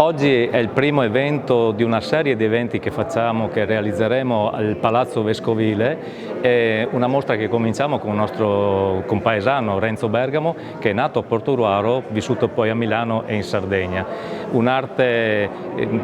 Oggi è il primo evento di una serie di eventi che realizzeremo al Palazzo Vescovile, è una mostra che cominciamo con un nostro compaesano Renzo Bergamo, che è nato a Portogruaro, vissuto poi a Milano e in Sardegna. Un'arte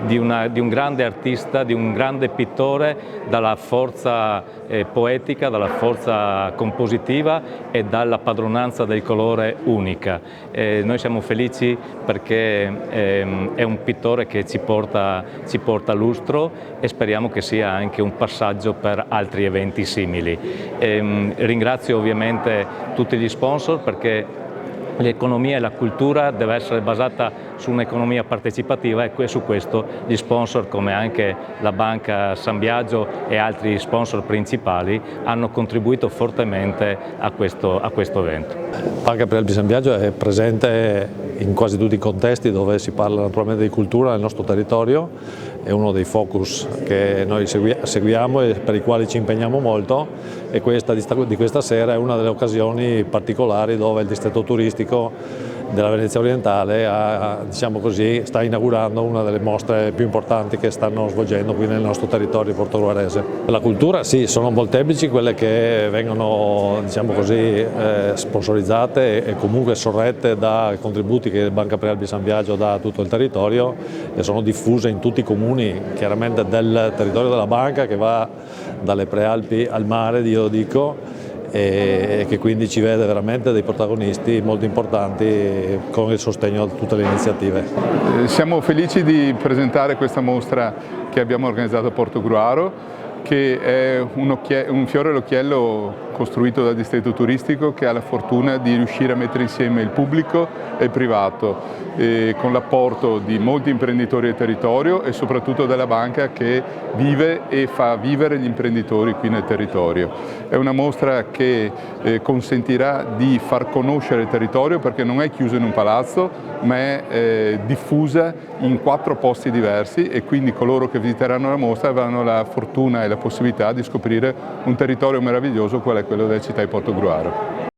di un grande artista, di un grande pittore, dalla forza poetica, dalla forza compositiva e dalla padronanza del colore unica. Noi siamo felici perché è un pittore che ci porta lustro e speriamo che sia anche un passaggio per altri eventi simili. Ringrazio ovviamente tutti gli sponsor, perché l'economia e la cultura deve essere basata su un'economia partecipativa e su questo gli sponsor, come anche la Banca San Biagio e altri sponsor principali, hanno contribuito fortemente a questo evento. Banca Prealpi San Biagio è presente in quasi tutti i contesti dove si parla naturalmente di cultura nel nostro territorio, è uno dei focus che noi seguiamo e per i quali ci impegniamo molto, e questa di questa sera è una delle occasioni particolari dove il distretto turistico della Venezia Orientale diciamo così, sta inaugurando una delle mostre più importanti che stanno svolgendo qui nel nostro territorio portoguarese. La cultura sì, sono molteplici quelle che vengono, diciamo così, sponsorizzate e comunque sorrette da contributi che Banca Prealpi San Biagio dà a tutto il territorio, e sono diffuse in tutti i comuni chiaramente del territorio della banca, che va dalle Prealpi al mare, io dico, e che quindi ci vede veramente dei protagonisti molto importanti con il sostegno a tutte le iniziative. Siamo felici di presentare questa mostra che abbiamo organizzato a Portogruaro, che è un fiore all'occhiello costruito dal distretto turistico, che ha la fortuna di riuscire a mettere insieme il pubblico e il privato, con l'apporto di molti imprenditori del territorio e soprattutto della banca, che vive e fa vivere gli imprenditori qui nel territorio. È una mostra che consentirà di far conoscere il territorio, perché non è chiusa in un palazzo, ma è diffusa in 4 posti diversi, e quindi coloro che visiteranno la mostra avranno la fortuna e la possibilità di scoprire un territorio meraviglioso qual è quello della città di Portogruaro.